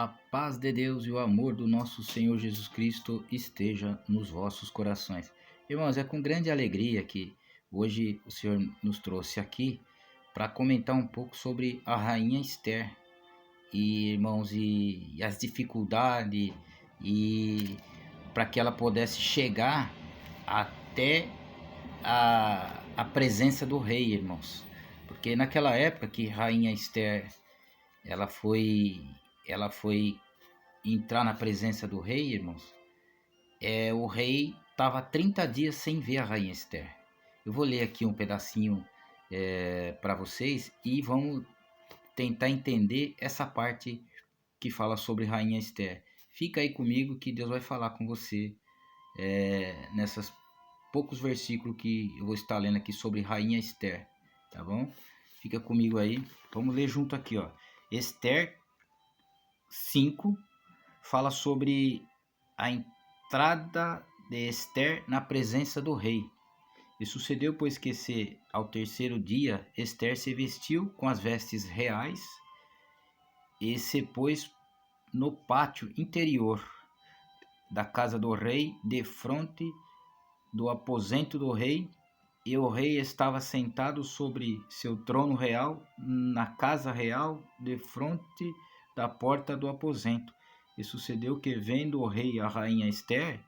A paz de Deus e o amor do nosso Senhor Jesus Cristo esteja nos vossos corações. Irmãos, é com grande alegria que hoje o Senhor nos trouxe aqui para comentar um pouco sobre a rainha Esther. E, irmãos, e as dificuldades e para que ela pudesse chegar até a presença do rei, irmãos. Porque naquela época que rainha Esther ela foi ela foi entrar na presença do rei, irmãos, o rei estava 30 dias sem ver a rainha Esther. Eu vou ler aqui um pedacinho para vocês e vamos tentar entender essa parte que fala sobre rainha Esther. Fica aí comigo que Deus vai falar com você nessas poucos versículos que eu vou estar lendo aqui sobre rainha Esther, tá bom? Fica comigo aí, vamos ler junto aqui, ó. Esther 5 fala sobre a entrada de Esther na presença do rei. E sucedeu, pois que ao terceiro dia Esther se vestiu com as vestes reais e se pôs no pátio interior da casa do rei, defronte do aposento do rei, e o rei estava sentado sobre seu trono real, na casa real, defronte da porta do aposento. E sucedeu que, vendo o rei a rainha Esther,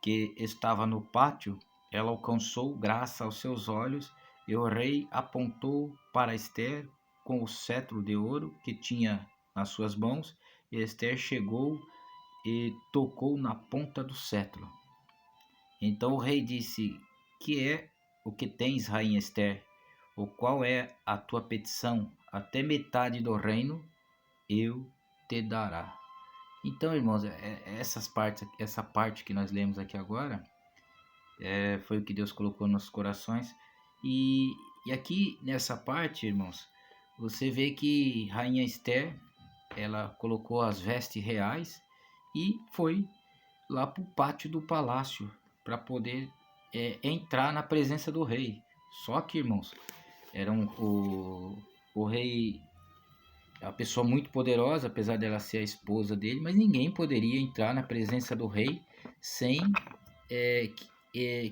que estava no pátio, ela alcançou graça aos seus olhos, e o rei apontou para Esther com o cetro de ouro que tinha nas suas mãos, e Esther chegou e tocou na ponta do cetro. Então o rei disse: Que é o que tens, rainha Esther? Ou qual é a tua petição? Até metade do reino eu te dará. Então, irmãos, essa parte que nós lemos aqui agora, foi o que Deus colocou nos nossos corações. E aqui nessa parte, irmãos, você vê que rainha Esther, ela colocou as vestes reais e foi lá para o pátio do palácio para poder entrar na presença do rei. Só que, irmãos, o rei, uma pessoa muito poderosa, apesar dela ser a esposa dele, mas ninguém poderia entrar na presença do rei sem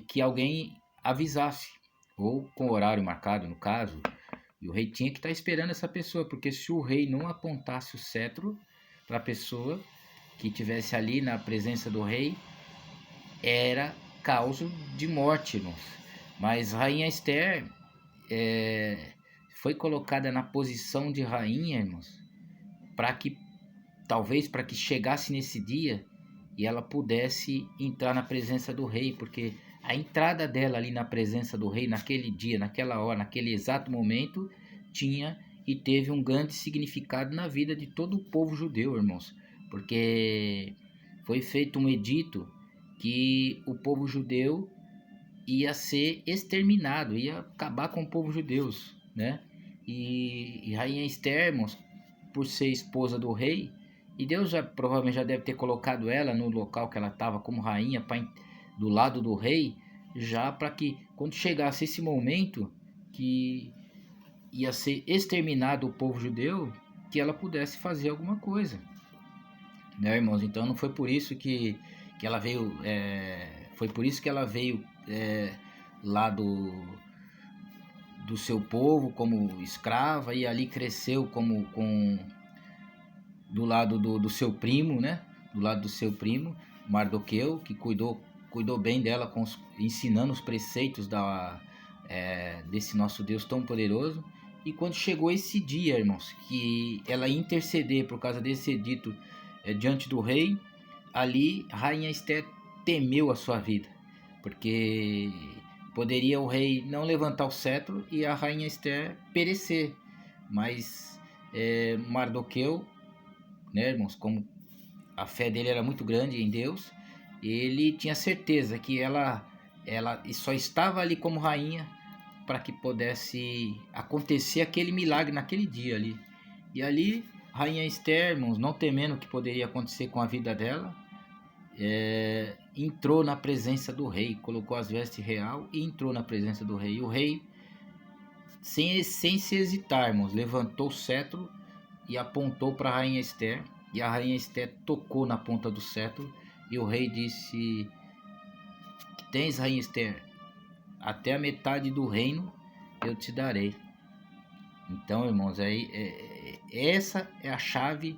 que alguém avisasse, ou com horário marcado, no caso. E o rei tinha que estar esperando essa pessoa, porque se o rei não apontasse o cetro para a pessoa que estivesse ali na presença do rei, era causa de morte, irmãos. Mas rainha Esther foi colocada na posição de rainha, irmãos, para que talvez para que chegasse nesse dia e ela pudesse entrar na presença do rei, porque a entrada dela ali na presença do rei naquele dia, naquela hora, naquele exato momento, tinha e teve um grande significado na vida de todo o povo judeu, irmãos, porque foi feito um edito que o povo judeu ia ser exterminado, ia acabar com o povo judeu, né? E rainha Esther, irmãos, por ser esposa do rei, e Deus provavelmente já deve ter colocado ela no local que ela estava como rainha, do lado do rei, já para que quando chegasse esse momento que ia ser exterminado o povo judeu, que ela pudesse fazer alguma coisa, né, irmãos? Então não foi por isso que ela veio, foi por isso que ela veio lá do seu povo como escrava e ali cresceu do lado do seu primo, né? Do lado do seu primo, Mardoqueu, que cuidou bem dela, ensinando os preceitos desse nosso Deus tão poderoso. E quando chegou esse dia, irmãos, que ela ia interceder por causa desse edito diante do rei, ali rainha Esther temeu a sua vida, porque poderia o rei não levantar o cetro e a rainha Esther perecer. Mas Mardoqueu, né, irmãos, como a fé dele era muito grande em Deus, ele tinha certeza que ela só estava ali como rainha para que pudesse acontecer aquele milagre naquele dia ali. E ali, rainha Esther, irmãos, não temendo o que poderia acontecer com a vida dela, entrou na presença do rei, colocou as vestes real e entrou na presença do rei. E o rei, sem se hesitar, irmãos, levantou o cetro e apontou para a rainha Esther. E a rainha Esther tocou na ponta do cetro e o rei disse: que tens, rainha Esther, até a metade do reino eu te darei. Então, irmãos, essa é a chave,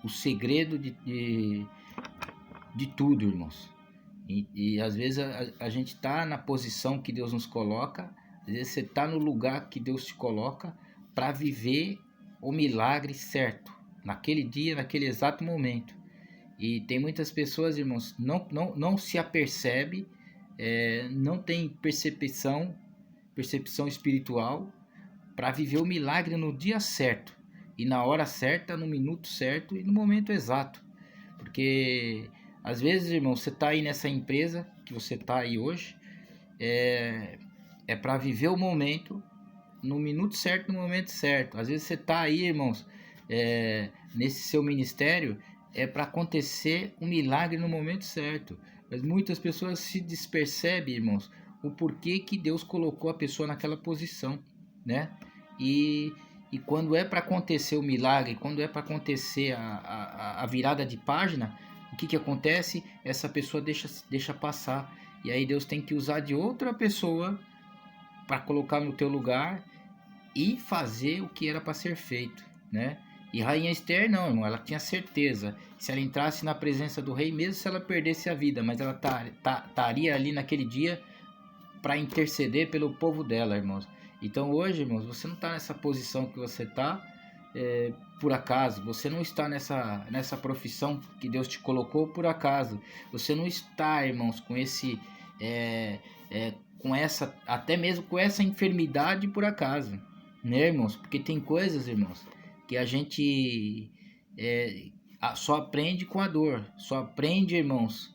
o segredo de tudo, irmãos. E às vezes a gente está na posição que Deus nos coloca, às vezes você está no lugar que Deus te coloca para viver o milagre certo, naquele dia, naquele exato momento. E tem muitas pessoas, irmãos, não se apercebe, não tem percepção espiritual para viver o milagre no dia certo, e na hora certa, no minuto certo e no momento exato. Porque às vezes, irmão, você está aí nessa empresa que você está aí hoje, é para viver o momento no minuto certo, no momento certo. Às vezes você está aí, irmãos, nesse seu ministério, é para acontecer um milagre no momento certo. Mas muitas pessoas se despercebem, irmãos, o porquê que Deus colocou a pessoa naquela posição, né? E quando é para acontecer o milagre, quando é para acontecer a virada de página, o que acontece? Essa pessoa deixa passar. E aí Deus tem que usar de outra pessoa para colocar no teu lugar e fazer o que era para ser feito, né? E rainha Esther não, irmão, ela tinha certeza. Se ela entrasse na presença do rei, mesmo se ela perdesse a vida, mas ela estaria ali naquele dia para interceder pelo povo dela, irmãos. Então hoje, irmãos, você não está nessa posição que você está por acaso. Você não está nessa profissão que Deus te colocou por acaso. Você não está, irmãos, com esse com essa, até mesmo com essa enfermidade por acaso, né, irmãos? Porque tem coisas, irmãos, que a gente só aprende com a dor. Só aprende, irmãos,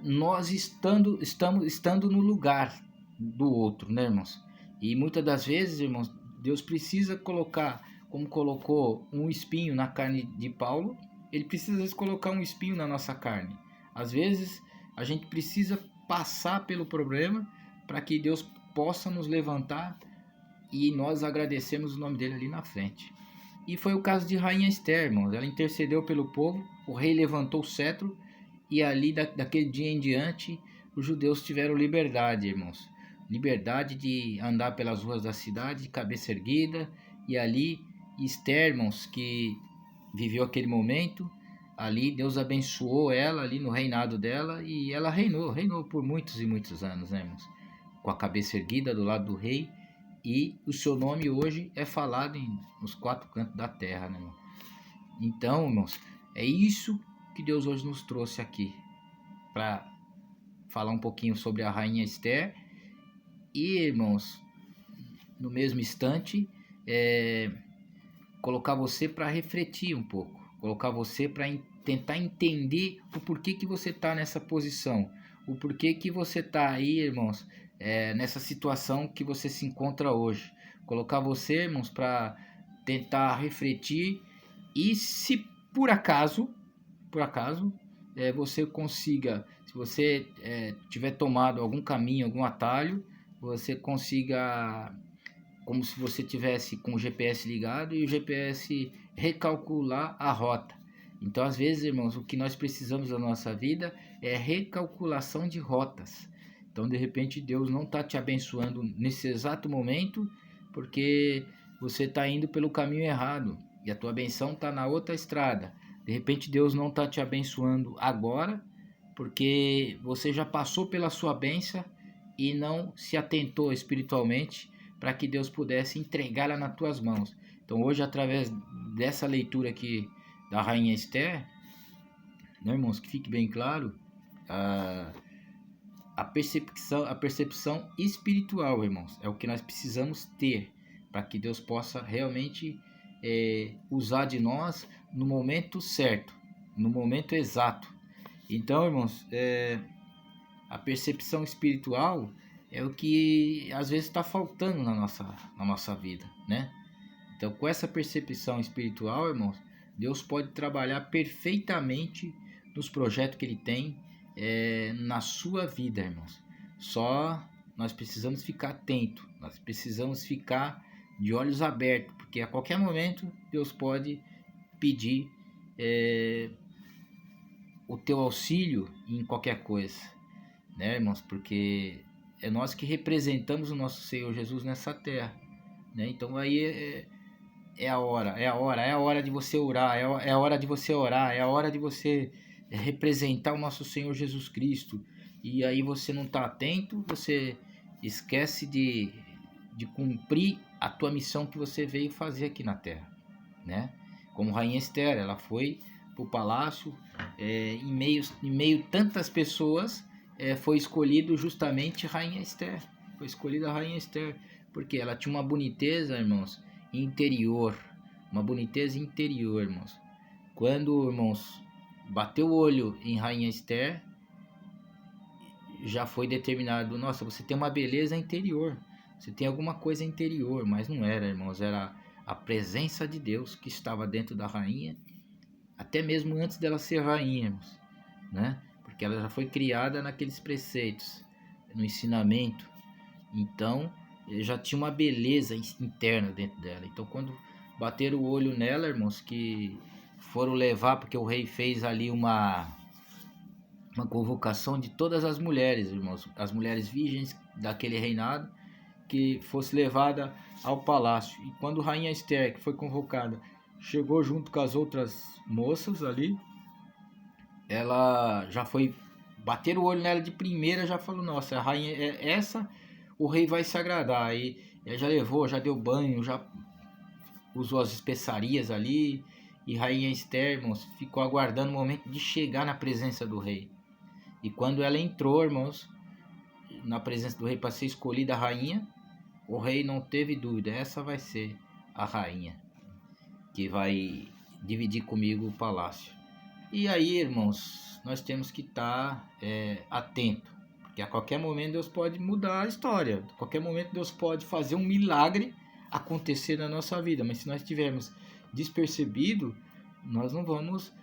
nós estando no lugar do outro, né, irmãos? E muitas das vezes, irmãos, Deus precisa colocar, como colocou um espinho na carne de Paulo, ele precisa às vezes colocar um espinho na nossa carne. Às vezes a gente precisa passar pelo problema para que Deus possa nos levantar e nós agradecemos o nome dele ali na frente. E foi o caso de rainha Esther, irmãos. Ela intercedeu pelo povo, o rei levantou o cetro e ali daquele dia em diante os judeus tiveram liberdade, irmãos. Liberdade de andar pelas ruas da cidade de cabeça erguida. E ali Esther, irmãos, que viveu aquele momento, ali Deus abençoou ela ali no reinado dela e ela reinou por muitos e muitos anos, né, irmãos? Com a cabeça erguida do lado do rei, e o seu nome hoje é falado nos quatro cantos da terra, né, irmão? Então, irmãos, é isso que Deus hoje nos trouxe aqui para falar um pouquinho sobre a rainha Esther. E, irmãos, no mesmo instante, colocar você para refletir um pouco, colocar você para tentar entender o porquê que você está nessa posição, o porquê que você está aí, irmãos, nessa situação que você se encontra hoje. Colocar você, irmãos, para tentar refletir e se por acaso você consiga, se você tiver tomado algum caminho, algum atalho, você consiga, como se você tivesse com o GPS ligado e o GPS recalcular a rota. Então, às vezes, irmãos, o que nós precisamos da nossa vida é recalculação de rotas. Então, de repente, Deus não está te abençoando nesse exato momento porque você está indo pelo caminho errado e a tua benção está na outra estrada. De repente, Deus não está te abençoando agora porque você já passou pela sua bênção e não se atentou espiritualmente para que Deus pudesse entregá-la nas tuas mãos. Então hoje, através dessa leitura aqui da rainha Esther, né, irmãos, que fique bem claro, a percepção espiritual, irmãos, é o que nós precisamos ter para que Deus possa realmente usar de nós no momento certo, no momento exato. Então, irmãos, a percepção espiritual é o que às vezes está faltando na nossa vida, né? Então, com essa percepção espiritual, irmãos, Deus pode trabalhar perfeitamente nos projetos que Ele tem na sua vida, irmãos. Só nós precisamos ficar atento, nós precisamos ficar de olhos abertos, porque a qualquer momento Deus pode pedir o teu auxílio em qualquer coisa, né, irmãos? Porque é nós que representamos o nosso Senhor Jesus nessa terra, né? Então aí é a hora de você orar, é a hora de você orar, é a hora de você representar o nosso Senhor Jesus Cristo. E aí você não está atento, você esquece de cumprir a tua missão que você veio fazer aqui na terra, né? Como Rainha Esther, ela foi para o palácio, em meio tantas pessoas, foi escolhido justamente Rainha Esther. Foi escolhida a Rainha Esther, porque ela tinha uma boniteza, irmãos, interior. Uma boniteza interior, irmãos. Quando, irmãos, bateu o olho em Rainha Esther, já foi determinado, nossa, você tem uma beleza interior. Você tem alguma coisa interior, mas não era, irmãos, era a presença de Deus que estava dentro da rainha, até mesmo antes dela ser rainha, irmãos, né? Porque ela já foi criada naqueles preceitos, no ensinamento. Então, já tinha uma beleza interna dentro dela. Então, quando bateram o olho nela, irmãos, que foram levar, porque o rei fez ali uma convocação de todas as mulheres, irmãos, as mulheres virgens daquele reinado, que fosse levada ao palácio. E quando Rainha Esther, que foi convocada, chegou junto com as outras moças ali, ela já foi bater o olho nela de primeira, já falou, nossa, a rainha é essa, o rei vai se agradar. Aí já levou, já deu banho, já usou as especiarias ali, e Rainha Esther, irmãos, ficou aguardando o momento de chegar na presença do rei. E quando ela entrou, irmãos, na presença do rei para ser escolhida a rainha, o rei não teve dúvida, essa vai ser a rainha que vai dividir comigo o palácio. E aí, irmãos, nós temos que estar atento, porque a qualquer momento Deus pode mudar a história, a qualquer momento Deus pode fazer um milagre acontecer na nossa vida, mas se nós estivermos despercebido, nós não vamos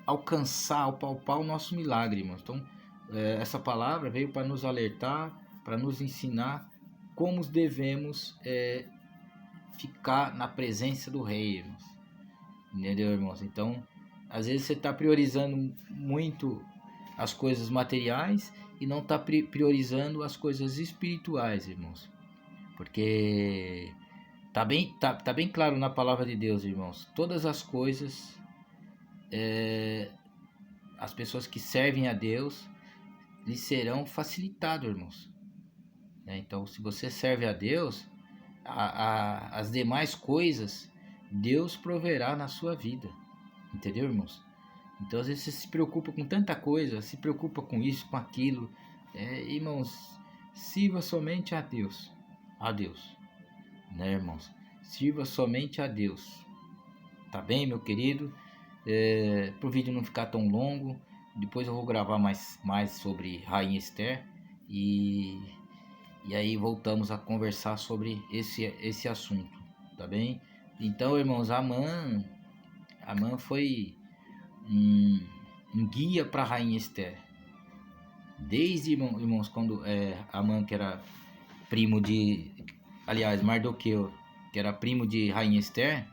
alcançar, palpar o nosso milagre, irmãos. Então, essa palavra veio para nos alertar, para nos ensinar como devemos ficar na presença do rei, irmãos. Entendeu, irmãos? Então, às vezes você está priorizando muito as coisas materiais e não está priorizando as coisas espirituais, irmãos. Porque tá bem claro na palavra de Deus, irmãos. Todas as coisas, as pessoas que servem a Deus, lhes serão facilitado, irmãos. Então, se você serve a Deus, as demais coisas Deus proverá na sua vida, entendeu, irmãos? Então, às vezes você se preocupa com tanta coisa, se preocupa com isso, com aquilo. Irmãos, sirva somente a Deus, né, irmãos? Sirva somente a Deus, tá bem, meu querido? Para o vídeo não ficar tão longo, depois eu vou gravar mais sobre Rainha Esther e aí voltamos a conversar sobre esse assunto, tá bem? Então, irmãos, Amã foi um guia para a Rainha Esther. Desde, irmãos, quando Amã, que era primo de... Aliás, Mardoqueu, que era primo de Rainha Esther,